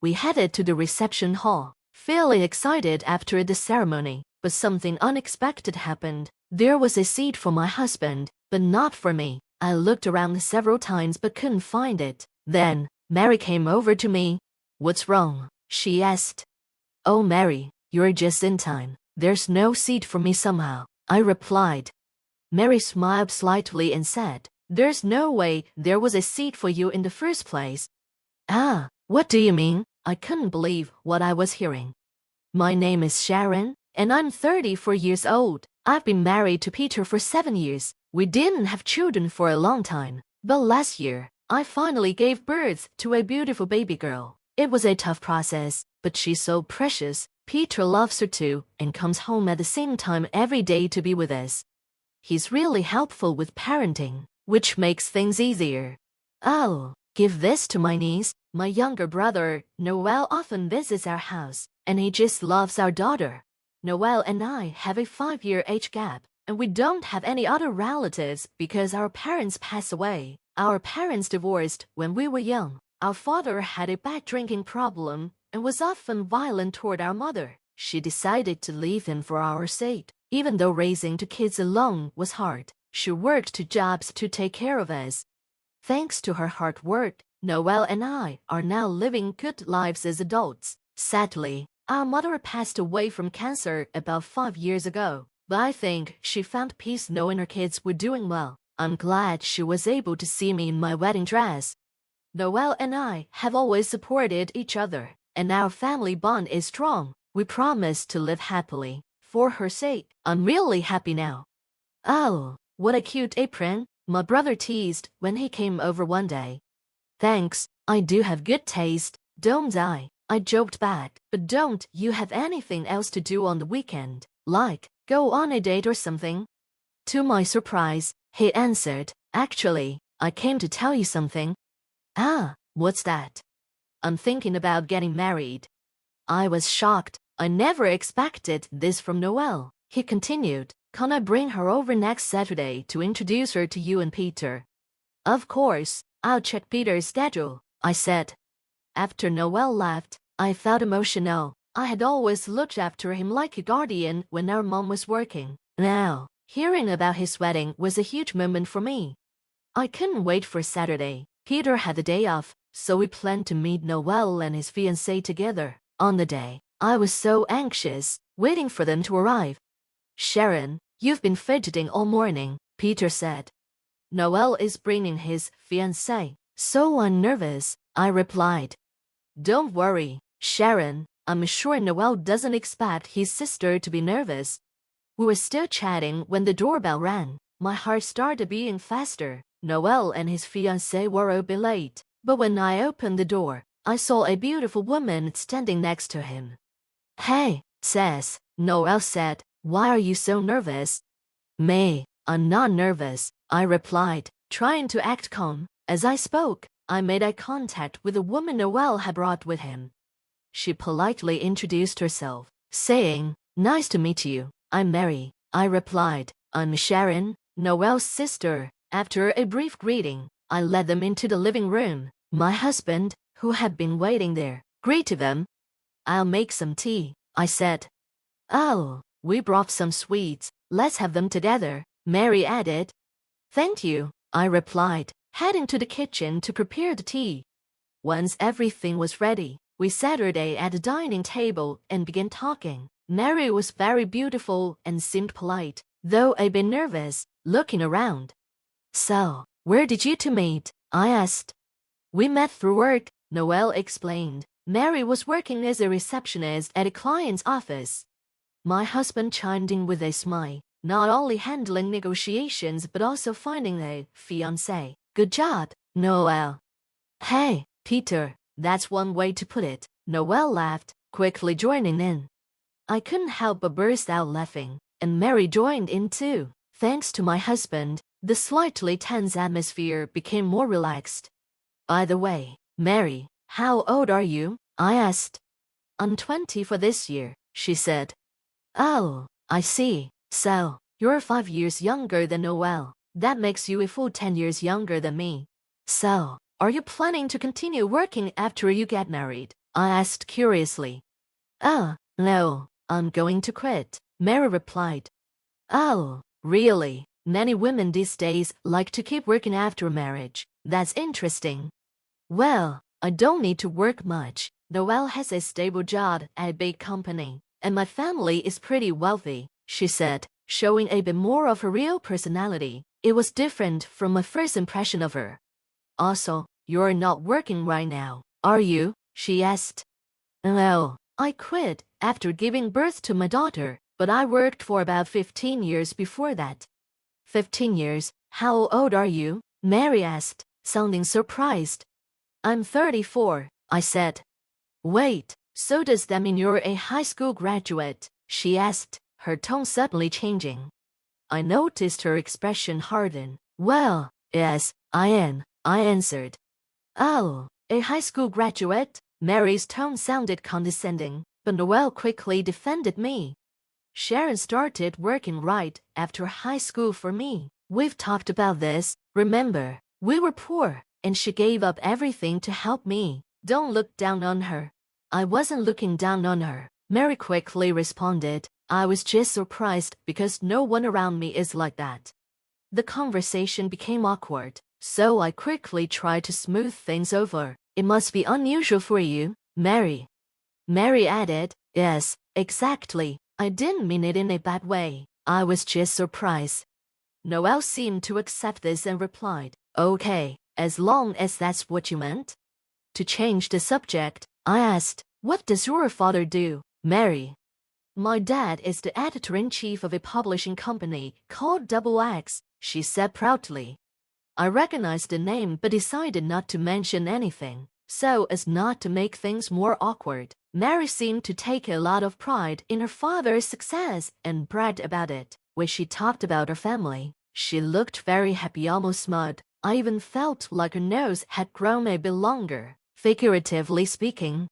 We headed to the reception hall, feeling excited after the ceremony, but something unexpected happened. There was a seat for my husband, but not for me. I looked around several times but couldn't find it. Then, Mary came over to me. "What's wrong?" she asked. "Oh, Mary, you're just in time. There's no seat for me somehow," I replied. Mary smiled slightly and said, "There's no way there was a seat for you in the first place." "Ah, what do you mean?" I couldn't believe what I was hearing. "My name is Sharon, and I'm 34 years old. I've been married to Peter for 7 years. We didn't have children for a long time, but last year, I finally gave birth to a beautiful baby girl. It was a tough process, but she's so precious. Peter loves her too and comes home at the same time every day to be with us. He's really helpful with parenting, which makes things easier. I'll give this to my niece. My younger brother, Noel, often visits our house, and he just loves our daughter. Noel and I have a 5-year age gap, and we don't have any other relatives because our parents passed away. Our parents divorced when we were young. Our father had a bad drinking problem and was often violent toward our mother. She decided to leave him for our sake. Even though raising 2 kids alone was hard, she worked 2 jobs to take care of us. Thanks to her hard work, Noel and I are now living good lives as adults. Sadly, our mother passed away from cancer about 5 years ago, but I think she found peace knowing her kids were doing well. I'm glad she was able to see me in my wedding dress. Noel and I have always supported each other, and our family bond is strong. We promise to live happily. For her sake, I'm really happy now." "Oh, what a cute apron," my brother teased when he came over one day. "Thanks, I do have good taste, don't I?" I joked back. "But don't you have anything else to do on the weekend, like go on a date or something?" To my surprise, he answered, "Actually, I came to tell you something." "Ah, what's that?" "I'm thinking about getting married." I was shocked. I never expected this from Noel. He continued, "Can I bring her over next Saturday to introduce her to you and Peter?" "Of course, I'll check Peter's schedule," I said. After Noel left, I felt emotional. I had always looked after him like a guardian when our mom was working. Now, hearing about his wedding was a huge moment for me. I couldn't wait for Saturday. Peter had the day off, so we planned to meet Noel and his fiancée together. On the day, I was so anxious, waiting for them to arrive. "Sharon, you've been fidgeting all morning," Peter said. "Noel is bringing his fiancée, so I'm nervous," I replied. "Don't worry, Sharon. I'm sure Noel doesn't expect his sister to be nervous." We were still chatting when the doorbell rang. My heart started beating faster. Noel and his fiancée were a bit late, but when I opened the door, I saw a beautiful woman standing next to him. "Hey, Sis," Noel said, "why are you so nervous?" "Me, I'm not nervous," I replied, trying to act calm. As I spoke, I made eye contact with the woman Noel had brought with him. She politely introduced herself, saying, "Nice to meet you. I'm Mary." I replied, "I'm Sharon, Noel's sister." After a brief greeting, I led them into the living room. My husband, who had been waiting there, greeted them. "I'll make some tea," I said. "Oh, we brought some sweets. Let's have them together," Mary added. "Thank you," I replied, heading to the kitchen to prepare the tea. Once everything was ready, we sat her at the dining table and began talking. Mary was very beautiful and seemed polite, though a bit nervous, looking around. "So, where did you 2 meet?" I asked. "We met through work," Noel explained. Mary was working as a receptionist at a client's office. My husband chimed in with a smile, not only handling negotiations but also finding a fiancé. "Good job, Noel." "Hey, Peter, that's one way to put it," Noel laughed, quickly joining in. I couldn't help but burst out laughing, and Mary joined in too. Thanks to my husband, the slightly tense atmosphere became more relaxed. "By the way, Mary, how old are you?" I asked. "I'm 20 for this year," she said. "Oh, I see. So, you're 5 years younger than Noel. That makes you a full 10 years younger than me. So, are you planning to continue working after you get married?" I asked curiously. No, I'm going to quit, Mary replied. Oh, really? Many women these days like to keep working after marriage. That's interesting. Well, I don't need to work much. Noelle has a stable job at a big company, and my family is pretty wealthy, she said, showing a bit more of her real personality. It was different from my first impression of her. Also, you're not working right now, are you? She asked. No, I quit after giving birth to my daughter, but I worked for about 15 years before that. 15 years? How old are you? Mary asked, sounding surprised. I'm 34, I said. Wait, so does that mean you're a high school graduate? She asked, her tone suddenly changing. I noticed her expression harden. Well, yes, I am, I answered. Oh, a high school graduate? Mary's tone sounded condescending, but Noelle quickly defended me. Sharon started working right after high school for me. We've talked about this, remember? We were poor, and she gave up everything to help me. Don't look down on her. I wasn't looking down on her, Mary quickly responded. I was just surprised because no one around me is like that. The conversation became awkward, so I quickly tried to smooth things over. It must be unusual for you, Mary. Mary added, Yes, exactly. I didn't mean it in a bad way. I was just surprised. Noelle seemed to accept this and replied, Okay, as long as that's what you meant. To change the subject, I asked, What does your father do, Mary? My dad is the editor-in-chief of a publishing company called XX, she said proudly. I recognized the name but decided not to mention anything, so as not to make things more awkward. Mary seemed to take a lot of pride in her father's success and bragged about it. When she talked about her family, she looked very happy, almost smug. I even felt like her nose had grown a bit longer, figuratively speaking.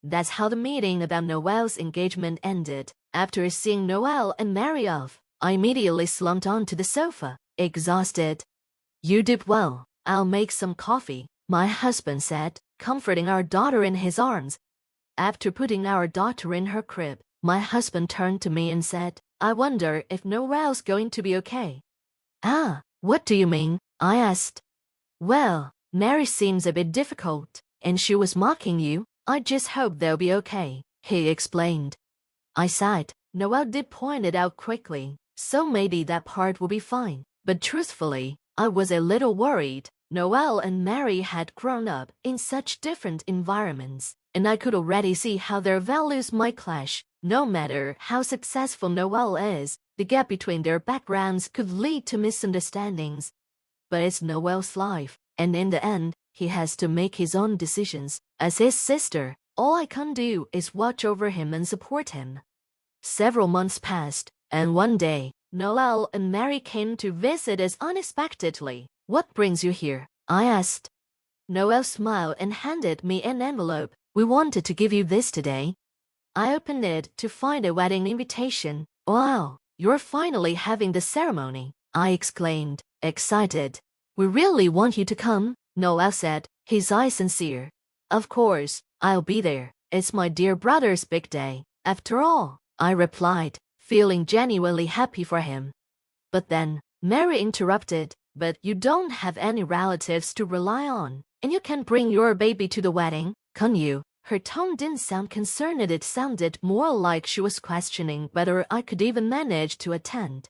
That's how the meeting about Noelle's engagement ended. After seeing Noelle and Mary off, I immediately slumped onto the sofa, exhausted. You did well. I'll make some coffee, my husband said, comforting our daughter in his arms. After putting our daughter in her crib, my husband turned to me and said, I wonder if Noelle's going to be okay. What do you mean? I asked. Well, Mary seems a bit difficult, and she was mocking you. I just hope they'll be okay, he explained. I sighed. Noelle did point it out quickly, so maybe that part will be fine. But truthfully, I was a little worried. Noelle and Mary had grown up in such different environments, and I could already see how their values might clash. No matter how successful Noelle is, the gap between their backgrounds could lead to misunderstandings. But it's Noelle's life, and in the end, he has to make his own decisions. As his sister, all I can do is watch over him and support him. Several months passed, and one day, Noelle and Mary came to visit us unexpectedly. What brings you here? I asked. Noelle smiled and handed me an envelope. We wanted to give you this today. I opened it to find a wedding invitation. Wow, you're finally having the ceremony, I exclaimed, excited. We really want you to come, Noelle said, his eyes sincere. Of course, I'll be there. It's my dear brother's big day, after all, I replied, feeling genuinely happy for him. But then, Mary interrupted, But you don't have any relatives to rely on, and you can bring your baby to the wedding, can you? Her tone didn't sound concerned, it sounded more like she was questioning whether I could even manage to attend.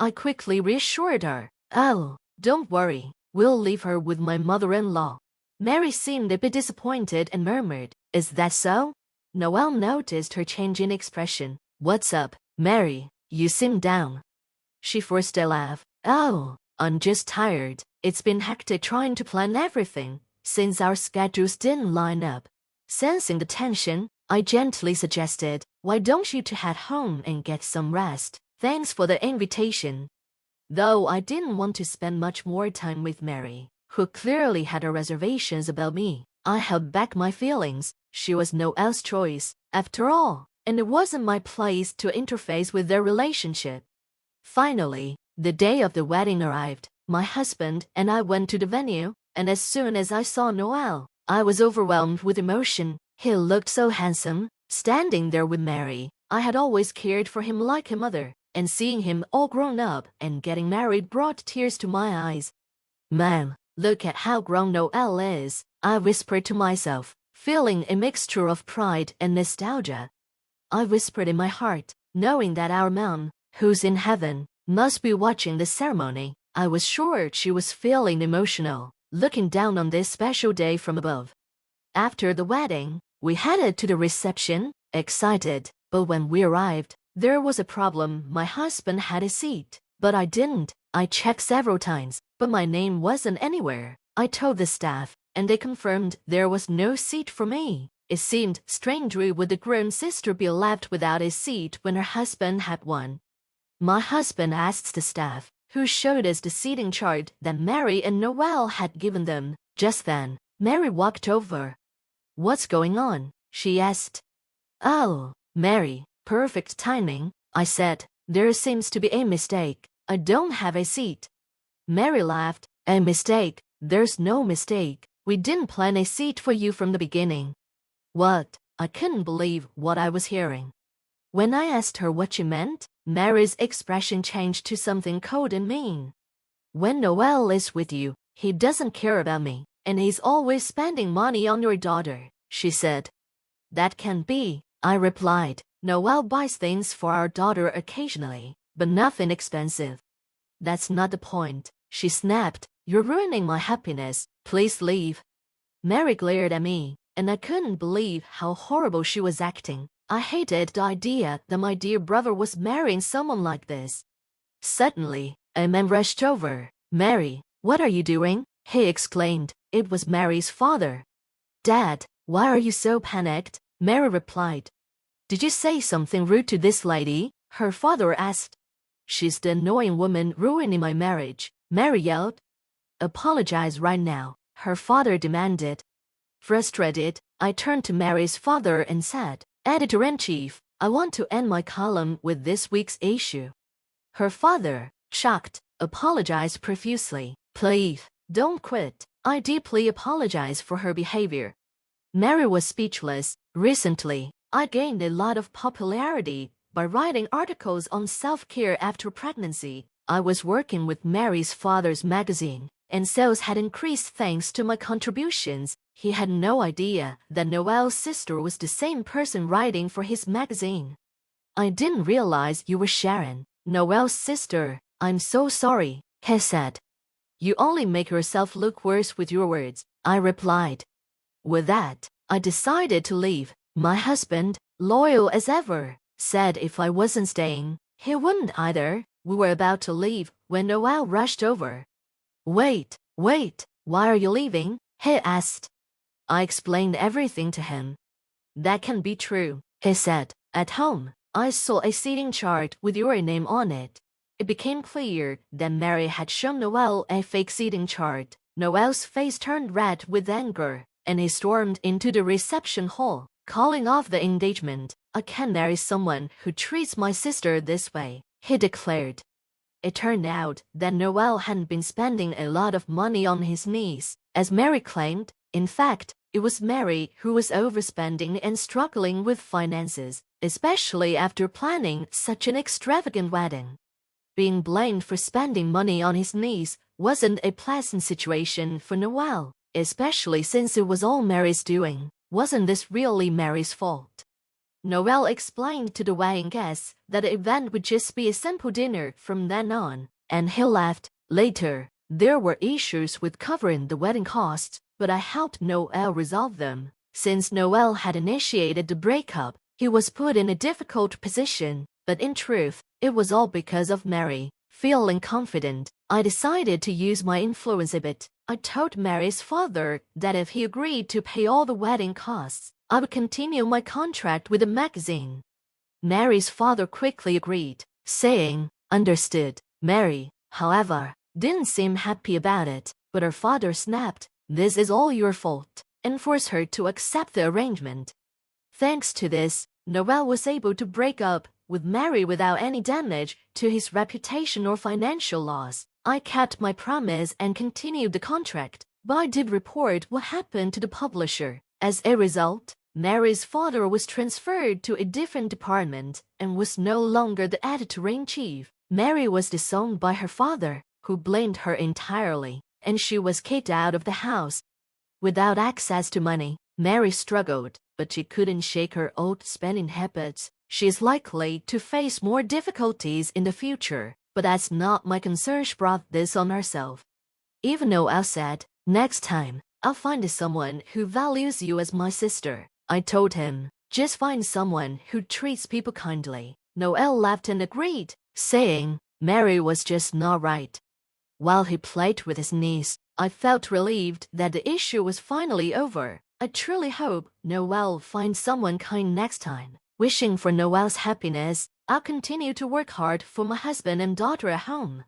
I quickly reassured her. Oh, don't worry, we'll leave her with my mother-in-law. Mary seemed a bit disappointed and murmured, Is that so? Noelle noticed her change in expression. What's up, Mary? You seem down. She forced a laugh. Oh, I'm just tired. It's been hectic trying to plan everything, since our schedules didn't line up. Sensing the tension, I gently suggested, Why don't you two head home and get some rest? Thanks for the invitation. Though I didn't want to spend much more time with Mary, who clearly had her reservations about me, I held back my feelings. She was Noelle's choice, after all, and it wasn't my place to interface with their relationship. Finally, the day of the wedding arrived. My husband and I went to the venue, and as soon as I saw Noelle, I was overwhelmed with emotion. He looked so handsome, standing there with Mary. I had always cared for him like a mother, and seeing him all grown up and getting married brought tears to my eyes. "Ma'am, look at how grown Noel is," I whispered to myself, feeling a mixture of pride and nostalgia. I whispered in my heart, knowing that our mom, who's in heaven, must be watching the ceremony. I was sure she was feeling emotional, looking down on this special day from above. After the wedding, we headed to the reception, excited, but when we arrived, there was a problem. My husband had a seat, but I didn't. I checked several times, but my name wasn't anywhere. I told the staff, and they confirmed there was no seat for me. It seemed strange. Would the groom's sister be left without a seat when her husband had one? My husband asked the staff, who showed us the seating chart that Mary and Noel had given them. Just then, Mary walked over. "What's going on?" she asked. "Oh, Mary, perfect timing," I said. "There seems to be a mistake. I don't have a seat." Mary laughed. "A mistake? There's no mistake. We didn't plan a seat for you from the beginning." What? I couldn't believe what I was hearing. When I asked her what she meant, Mary's expression changed to something cold and mean. "When Noel is with you, he doesn't care about me, and he's always spending money on your daughter," she said. "That can't be," I replied. "Noel buys things for our daughter occasionally, but nothing expensive." "That's not the point," she snapped. "You're ruining my happiness. Please leave." Mary glared at me, and I couldn't believe how horrible she was acting. I hated the idea that my dear brother was marrying someone like this. Suddenly, a man rushed over. "Mary, what are you doing?" he exclaimed. It was Mary's father. "Dad, why are you so panicked?" Mary replied. "Did you say something rude to this lady?" her father asked. "She's the annoying woman ruining my marriage," Mary yelled. "Apologize right now," her father demanded. Frustrated, I turned to Mary's father and said, "Editor-in-chief, I want to end my column with this week's issue." Her father, shocked, apologized profusely. "Please, don't quit. I deeply apologize for her behavior." Mary was speechless. "Recently, I gained a lot of popularity by writing articles on self-care after pregnancy. I was working with Mary's father's magazine, and sales had increased thanks to my contributions." He had no idea that Noel's sister was the same person writing for his magazine. "I didn't realize you were Sharon, Noel's sister. I'm so sorry," he said. "You only make yourself look worse with your words," I replied. With that, I decided to leave. My husband, loyal as ever, said if I wasn't staying, he wouldn't either. We were about to leave when Noel rushed over. Wait, why are you leaving?" he asked. I explained everything to him. "That can't be true," he said. "At home, I saw a seating chart with your name on it." It became clear that Mary had shown Noel a fake seating chart. Noel's face turned red with anger, and he stormed into the reception hall, calling off the engagement. "I can't marry someone who treats my sister this way," he declared. It turned out that Noel hadn't been spending a lot of money on his niece, as Mary claimed. In fact, it was Mary who was overspending and struggling with finances, especially after planning such an extravagant wedding. Being blamed for spending money on his niece wasn't a pleasant situation for Noel, especially since it was all Mary's doing. Wasn't this really Mary's fault? Noel explained to the wedding guests that the event would just be a simple dinner from then on, and he laughed. Later, there were issues with covering the wedding costs, but I helped Noel resolve them. Since Noel had initiated the breakup, he was put in a difficult position, but in truth, it was all because of Mary. Feeling confident, I decided to use my influence a bit. I told Mary's father that if he agreed to pay all the wedding costs, I would continue my contract with the magazine. Mary's father quickly agreed, saying, "Understood." Mary, however, didn't seem happy about it, but her father snapped, "This is all your fault," and forced her to accept the arrangement. Thanks to this, Noel was able to break up with Mary without any damage to his reputation or financial loss. I kept my promise and continued the contract, but I did report what happened to the publisher. As a result, Mary's father was transferred to a different department and was no longer the editor-in-chief. Mary was disowned by her father, who blamed her entirely, and she was kicked out of the house. Without access to money, Mary struggled, but she couldn't shake her old spending habits. She is likely to face more difficulties in the future, but that's not my concern. She brought this on herself. Even Noel said, "Next time, I'll find someone who values you as my sister." I told him, "Just find someone who treats people kindly." Noel laughed and agreed, saying Mary was just not right. While he played with his niece, I felt relieved that the issue was finally over. I truly hope Noel finds someone kind next time. Wishing for Noel's happiness, I'll continue to work hard for my husband and daughter at home.